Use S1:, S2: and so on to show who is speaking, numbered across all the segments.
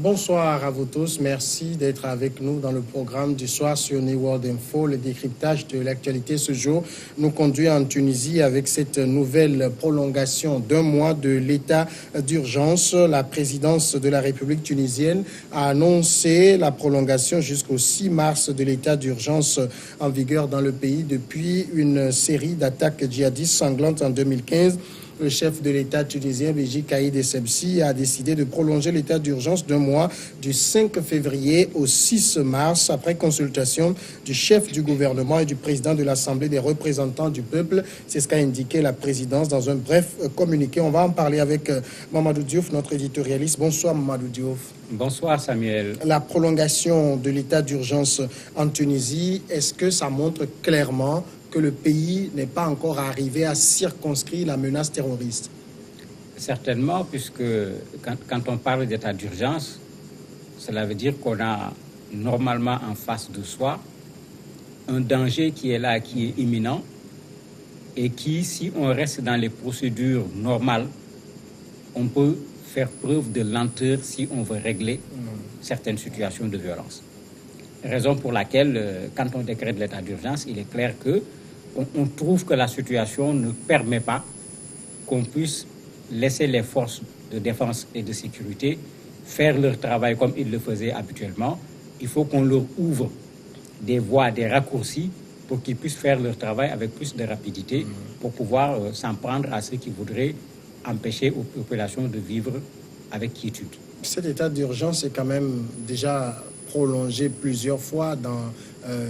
S1: Bonsoir à vous tous. Merci d'être avec nous dans le programme du soir sur New World Info. Le décryptage de l'actualité ce jour nous conduit en Tunisie avec cette nouvelle prolongation d'un mois de l'état d'urgence. La présidence de la République tunisienne a annoncé la prolongation jusqu'au 6 mars de l'état d'urgence en vigueur dans le pays depuis une série d'attaques djihadistes sanglantes en 2015. Le chef de l'État tunisien, Béji Caïd Essebsi, a décidé de prolonger l'état d'urgence d'un mois du 5 février au 6 mars après consultation du chef du gouvernement et du président de l'Assemblée des représentants du peuple. C'est ce qu'a indiqué la présidence dans un bref communiqué. On va en parler avec Mamadou Diouf, notre éditorialiste. Bonsoir Mamadou Diouf.
S2: Bonsoir Samuel.
S1: La prolongation de l'état d'urgence en Tunisie, est-ce que ça montre clairement que le pays n'est pas encore arrivé à circonscrire la menace terroriste?
S2: Certainement, puisque quand on parle d'état d'urgence, cela veut dire qu'on a normalement en face de soi un danger qui est là, qui est imminent, et qui, si on reste dans les procédures normales, on peut faire preuve de lenteur si on veut régler certaines situations de violence. Raison pour laquelle, quand on décrète l'état d'urgence, il est clair que on trouve que la situation ne permet pas qu'on puisse laisser les forces de défense et de sécurité faire leur travail comme ils le faisaient habituellement. Il faut qu'on leur ouvre des voies, des raccourcis pour qu'ils puissent faire leur travail avec plus de rapidité pour pouvoir s'en prendre à ceux qui voudraient empêcher aux populations de vivre avec quiétude.
S1: Cet état d'urgence est quand même déjà prolongé plusieurs fois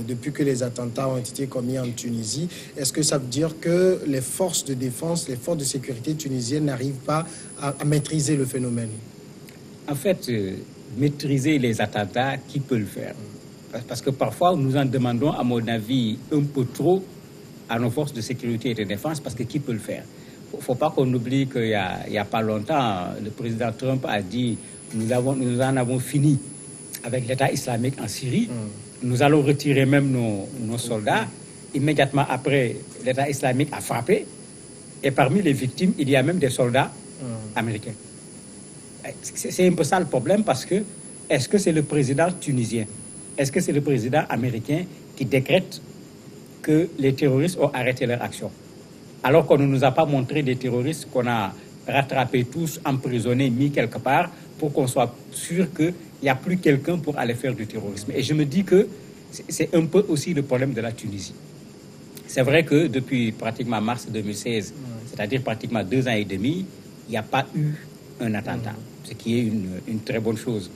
S1: depuis que les attentats ont été commis en Tunisie. Est-ce que ça veut dire que les forces de défense, les forces de sécurité tunisiennes n'arrivent pas à maîtriser le phénomène?
S2: En fait, maîtriser les attentats, qui peut le faire? Parce que parfois, nous en demandons, à mon avis, un peu trop à nos forces de sécurité et de défense, parce que qui peut le faire? Il ne faut pas qu'on oublie qu'il n'y a pas longtemps, le président Trump a dit nous en avons fini avec l'État islamique en Syrie. Nous allons retirer même nos soldats. Immédiatement après, l'État islamique a frappé. Et parmi les victimes, il y a même des soldats américains. C'est un peu ça le problème, parce que est-ce que c'est le président tunisien, est-ce que c'est le président américain qui décrète que les terroristes ont arrêté leur action, alors qu'on ne nous a pas montré des terroristes qu'on a rattrapés tous, emprisonnés, mis quelque part, pour qu'on soit sûr qu'il n'y a plus quelqu'un pour aller faire du terrorisme. Et je me dis que c'est un peu aussi le problème de la Tunisie. C'est vrai que depuis pratiquement mars 2016, c'est-à-dire pratiquement 2 ans et demi, il n'y a pas eu un attentat, ce qui est une très bonne chose.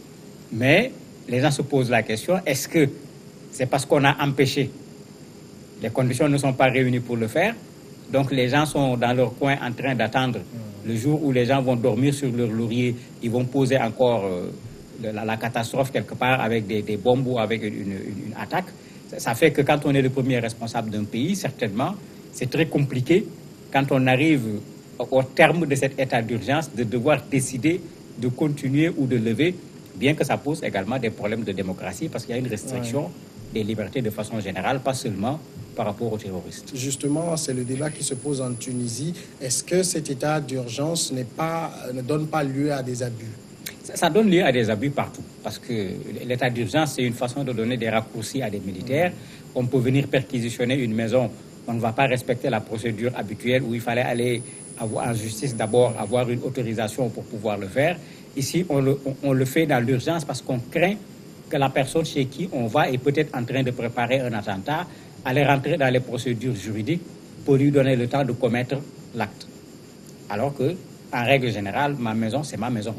S2: Mais les gens se posent la question, est-ce que c'est parce qu'on a empêché, les conditions ne sont pas réunies pour le faire, donc les gens sont dans leur coin en train d'attendre le jour où les gens vont dormir sur leur laurier, ils vont poser encore la catastrophe quelque part avec des bombes ou avec une attaque. Ça fait que quand on est le premier responsable d'un pays, certainement, c'est très compliqué quand on arrive au terme de cet état d'urgence de devoir décider de continuer ou de lever, bien que ça pose également des problèmes de démocratie, parce qu'il y a une restriction des libertés de façon générale, pas seulement par rapport aux terroristes.
S1: Justement, c'est le débat qui se pose en Tunisie. Est-ce que cet état d'urgence ne donne pas lieu à des abus?
S2: Ça donne lieu à des abus partout, parce que l'état d'urgence, c'est une façon de donner des raccourcis à des militaires. On peut venir perquisitionner une maison, on ne va pas respecter la procédure habituelle où il fallait aller en justice d'abord, avoir une autorisation pour pouvoir le faire. Ici, on le fait dans l'urgence parce qu'on craint que la personne chez qui on va est peut-être en train de préparer un attentat, aller rentrer dans les procédures juridiques pour lui donner le temps de commettre l'acte. Alors que, en règle générale, ma maison, c'est ma maison.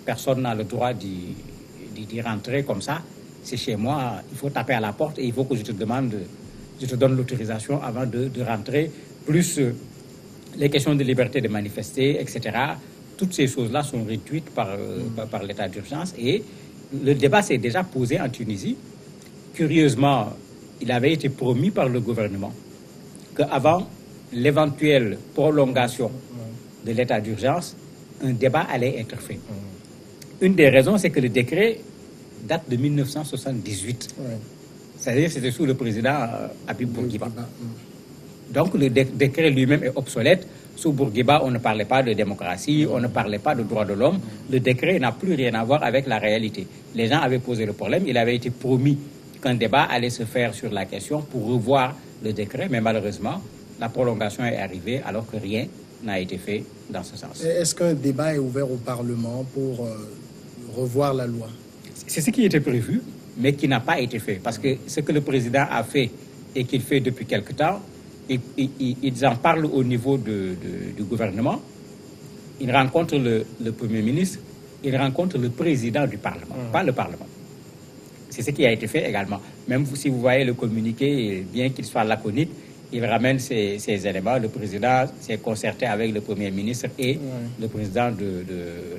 S2: Personne n'a le droit d'y rentrer comme ça. C'est chez moi, il faut taper à la porte et il faut que je te donne l'autorisation avant de rentrer. Plus les questions de liberté de manifester, etc. Toutes ces choses-là sont réduites par l'état d'urgence. Et le débat s'est déjà posé en Tunisie. Curieusement, il avait été promis par le gouvernement qu'avant l'éventuelle prolongation de l'état d'urgence, un débat allait être fait. Une des raisons, c'est que le décret date de 1978. C'est-à-dire que c'était sous le président Habib Bourguiba. Donc le décret lui-même est obsolète, Sous Bourguiba, on ne parlait pas de démocratie, on ne parlait pas de droits de l'homme. Le décret n'a plus rien à voir avec la réalité. Les gens avaient posé le problème. Il avait été promis qu'un débat allait se faire sur la question pour revoir le décret, mais malheureusement, la prolongation est arrivée alors que rien n'a été fait dans ce sens.
S1: Est-ce qu'un débat est ouvert au Parlement pour revoir la loi?
S2: C'est ce qui était prévu, mais qui n'a pas été fait. Parce que ce que le président a fait et qu'il fait depuis quelque temps, ils en parlent au niveau du gouvernement. Ils rencontrent le Premier ministre, ils rencontrent le président du Parlement, pas le Parlement. C'est ce qui a été fait également. Même si vous voyez le communiqué, bien qu'il soit laconique, il ramène ces éléments. Le président s'est concerté avec le Premier ministre et le président de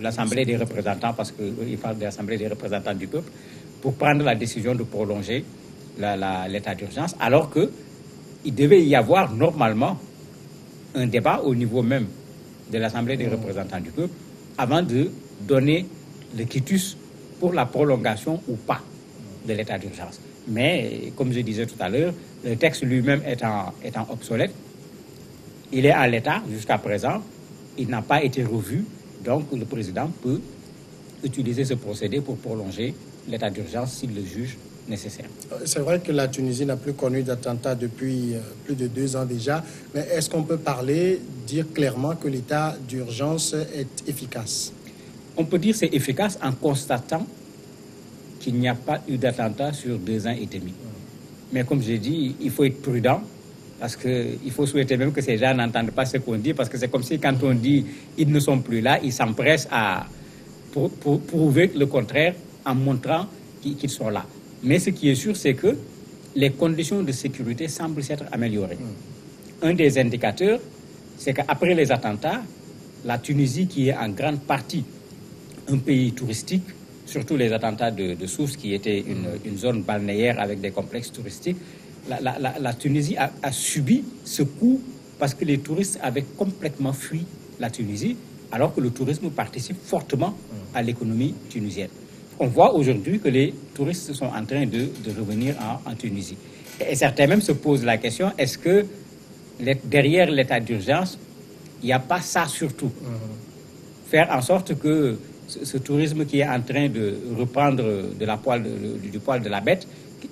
S2: l'Assemblée des représentants, parce qu'il parle de l'Assemblée des représentants du peuple, pour prendre la décision de prolonger l'état d'urgence, alors qu'il devait y avoir normalement un débat au niveau même de l'Assemblée des représentants du peuple avant de donner le quitus pour la prolongation ou pas de l'état d'urgence. Mais, comme je disais tout à l'heure, le texte lui-même étant obsolète, il est en l'état jusqu'à présent, il n'a pas été revu, donc le président peut utiliser ce procédé pour prolonger l'état d'urgence s'il le juge nécessaire.
S1: C'est vrai que la Tunisie n'a plus connu d'attentats depuis plus de 2 ans déjà, mais est-ce qu'on peut dire clairement que l'état d'urgence est efficace?
S2: On peut dire que c'est efficace en constatant qu'il n'y a pas eu d'attentat sur 2 ans et demi. Mais comme j'ai dit, il faut être prudent parce qu'il faut souhaiter même que ces gens n'entendent pas ce qu'on dit, parce que c'est comme si quand on dit ils ne sont plus là, ils s'empressent à prouver le contraire en montrant qu'ils sont là. Mais ce qui est sûr, c'est que les conditions de sécurité semblent s'être améliorées. Un des indicateurs, c'est qu'après les attentats, la Tunisie, qui est en grande partie un pays touristique, surtout les attentats de Sousse, qui était une zone balnéaire avec des complexes touristiques, la Tunisie a subi ce coup parce que les touristes avaient complètement fui la Tunisie, alors que le tourisme participe fortement à l'économie tunisienne. On voit aujourd'hui que les touristes sont en train de revenir en Tunisie. Et certains même se posent la question, est-ce que derrière l'état d'urgence, il n'y a pas ça surtout? Faire en sorte que ce tourisme qui est en train de reprendre du poil de la bête,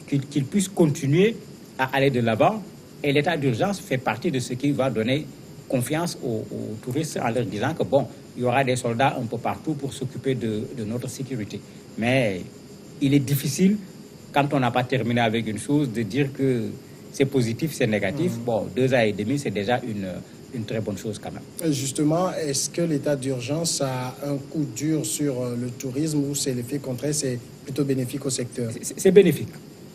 S2: qu'il puisse continuer à aller de l'avant. Et l'état d'urgence fait partie de ce qui va donner confiance aux touristes en leur disant que bon, il y aura des soldats un peu partout pour s'occuper de notre sécurité. Mais il est difficile, quand on n'a pas terminé avec une chose, de dire que c'est positif, c'est négatif. Bon, 2 ans et demi, c'est déjà une très bonne chose quand même.
S1: Justement, est-ce que l'état d'urgence a un coup dur sur le tourisme ou c'est l'effet contraire, c'est plutôt bénéfique au secteur?
S2: C'est bénéfique.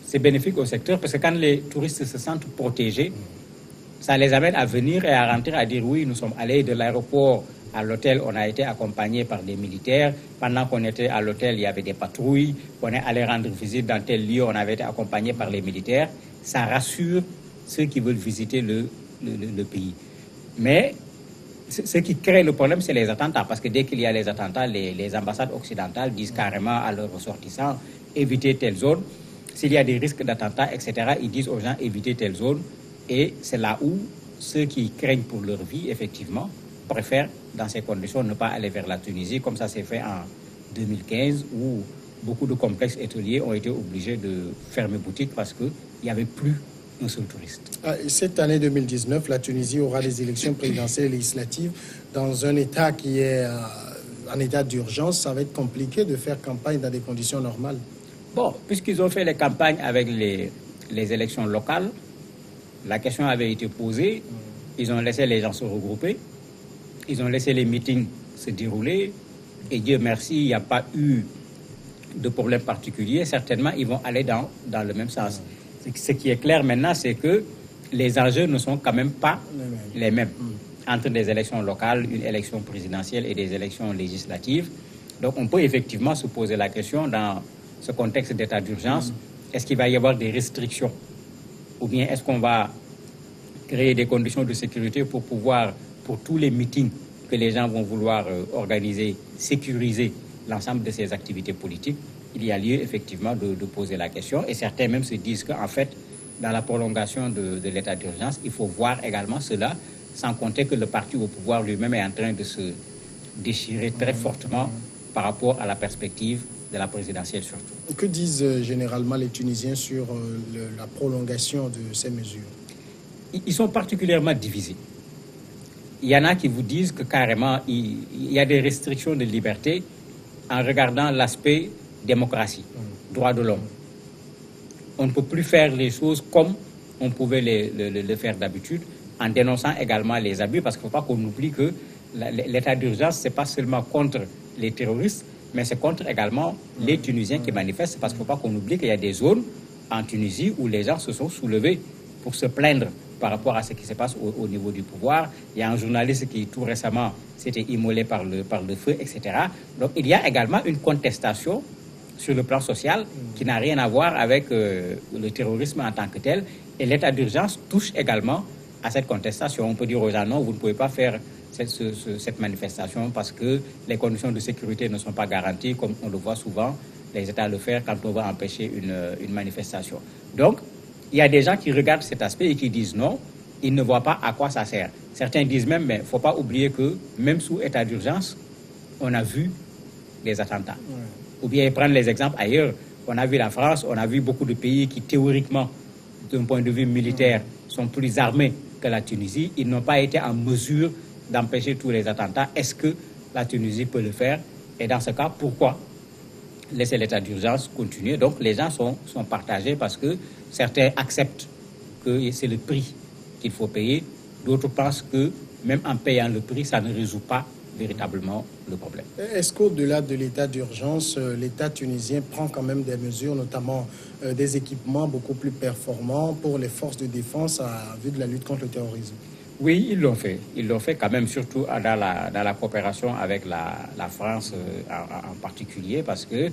S2: C'est bénéfique au secteur parce que quand les touristes se sentent protégés, ça les amène à venir et à rentrer, à dire oui, nous sommes allés de l'aéroport à l'hôtel, on a été accompagnés par des militaires. Pendant qu'on était à l'hôtel, il y avait des patrouilles. On est allé rendre visite dans tel lieu, on avait été accompagnés par les militaires. Ça rassure ceux qui veulent visiter le pays. Mais ce qui crée le problème, c'est les attentats. Parce que dès qu'il y a les attentats, les ambassades occidentales disent carrément à leurs ressortissants, évitez telle zone. S'il y a des risques d'attentats, etc., ils disent aux gens, évitez telle zone. Et c'est là où ceux qui craignent pour leur vie, effectivement, préfèrent, dans ces conditions, ne pas aller vers la Tunisie, comme ça s'est fait en 2015, où beaucoup de complexes hôteliers ont été obligés de fermer boutique parce qu'il n'y avait plus un seul touriste.
S1: Cette année 2019, la Tunisie aura des élections présidentielles et législatives dans un État qui est en état d'urgence. Ça va être compliqué de faire campagne dans des conditions normales.
S2: Bon, puisqu'ils ont fait les campagnes avec les élections locales, la question avait été posée, ils ont laissé les gens se regrouper, ils ont laissé les meetings se dérouler, et Dieu merci, il n'y a pas eu de problème particulier. Certainement, ils vont aller dans le même sens. Ce qui est clair maintenant, c'est que les enjeux ne sont quand même pas les mêmes entre des élections locales, une élection présidentielle et des élections législatives. Donc, on peut effectivement se poser la question dans ce contexte d'état d'urgence, est-ce qu'il va y avoir des restrictions? Ou bien est-ce qu'on va créer des conditions de sécurité pour tous les meetings que les gens vont vouloir organiser, sécuriser l'ensemble de ces activités politiques? Il y a lieu effectivement de poser la question. Et certains même se disent qu'en fait, dans la prolongation de l'état d'urgence, il faut voir également cela sans compter que le parti au pouvoir lui-même est en train de se déchirer très fortement par rapport à la perspective de la présidentielle surtout.
S1: Que disent généralement les Tunisiens sur la prolongation de ces mesures?
S2: Ils sont particulièrement divisés. Il y en a qui vous disent que carrément, il y a des restrictions de liberté en regardant l'aspect démocratie, droit de l'homme. On ne peut plus faire les choses comme on pouvait le faire d'habitude, en dénonçant également les abus, parce qu'il ne faut pas qu'on oublie que l'état d'urgence, ce n'est pas seulement contre les terroristes, mais c'est contre également les Tunisiens qui manifestent, parce qu'il ne faut pas qu'on oublie qu'il y a des zones en Tunisie où les gens se sont soulevés pour se plaindre par rapport à ce qui se passe au niveau du pouvoir. Il y a un journaliste qui tout récemment s'était immolé par le feu, etc. Donc il y a également une contestation sur le plan social qui n'a rien à voir avec le terrorisme en tant que tel. Et l'état d'urgence touche également à cette contestation. On peut dire aux gens, non, vous ne pouvez pas faire cette manifestation parce que les conditions de sécurité ne sont pas garanties, comme on le voit souvent, les États le faire quand on va empêcher une manifestation. Donc, il y a des gens qui regardent cet aspect et qui disent non, ils ne voient pas à quoi ça sert. Certains disent même, mais il ne faut pas oublier que même sous état d'urgence, on a vu les attentats. Ou bien prendre les exemples ailleurs, on a vu la France, on a vu beaucoup de pays qui théoriquement, d'un point de vue militaire, sont plus armés que la Tunisie. Ils n'ont pas été en mesure d'empêcher tous les attentats. Est-ce que la Tunisie peut le faire? Et dans ce cas, pourquoi laisser l'état d'urgence continuer? Donc les gens sont partagés parce que certains acceptent que c'est le prix qu'il faut payer. D'autres pensent que même en payant le prix, ça ne résout pas véritablement le problème.
S1: Est-ce qu'au-delà de l'état d'urgence, l'État tunisien prend quand même des mesures, notamment des équipements beaucoup plus performants pour les forces de défense à vue de la lutte contre le terrorisme?
S2: Oui, ils l'ont fait. Ils l'ont fait quand même, surtout dans la coopération avec la France en particulier, parce que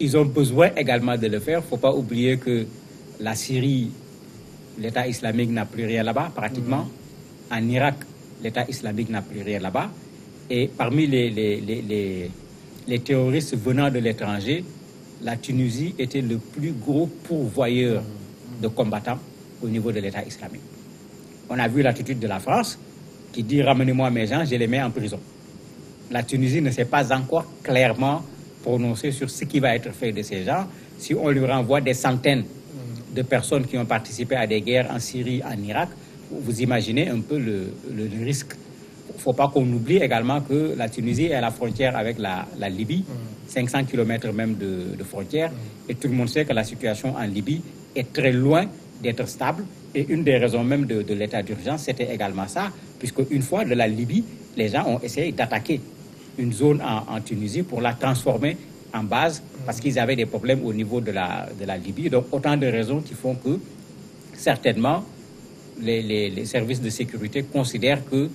S2: ils ont besoin également de le faire. Il ne faut pas oublier que la Syrie, l'État islamique n'a plus rien là-bas, pratiquement. En Irak, l'État islamique n'a plus rien là-bas. Et parmi les terroristes venant de l'étranger, la Tunisie était le plus gros pourvoyeur de combattants au niveau de l'État islamique. On a vu l'attitude de la France qui dit « ramenez-moi mes gens, je les mets en prison ». La Tunisie ne s'est pas encore clairement prononcée sur ce qui va être fait de ces gens. Si on lui renvoie des centaines de personnes qui ont participé à des guerres en Syrie, en Irak, vous imaginez un peu le risque. Il ne faut pas qu'on oublie également que la Tunisie est à la frontière avec la Libye, 500 km même de frontière, et tout le monde sait que la situation en Libye est très loin d'être stable. Et une des raisons même de l'état d'urgence, c'était également ça, puisque une fois de la Libye, les gens ont essayé d'attaquer une zone en Tunisie pour la transformer en base, parce qu'ils avaient des problèmes au niveau de la Libye. Donc autant de raisons qui font que certainement les services de sécurité considèrent que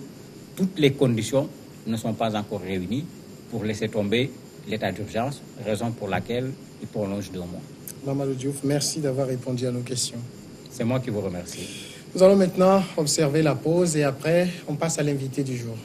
S2: toutes les conditions ne sont pas encore réunies pour laisser tomber l'état d'urgence, raison pour laquelle ils prolongent 2 mois.
S1: Mamadou Diouf, merci d'avoir répondu à nos questions.
S2: C'est moi qui vous remercie.
S1: Nous allons maintenant observer la pause et après, on passe à l'invité du jour.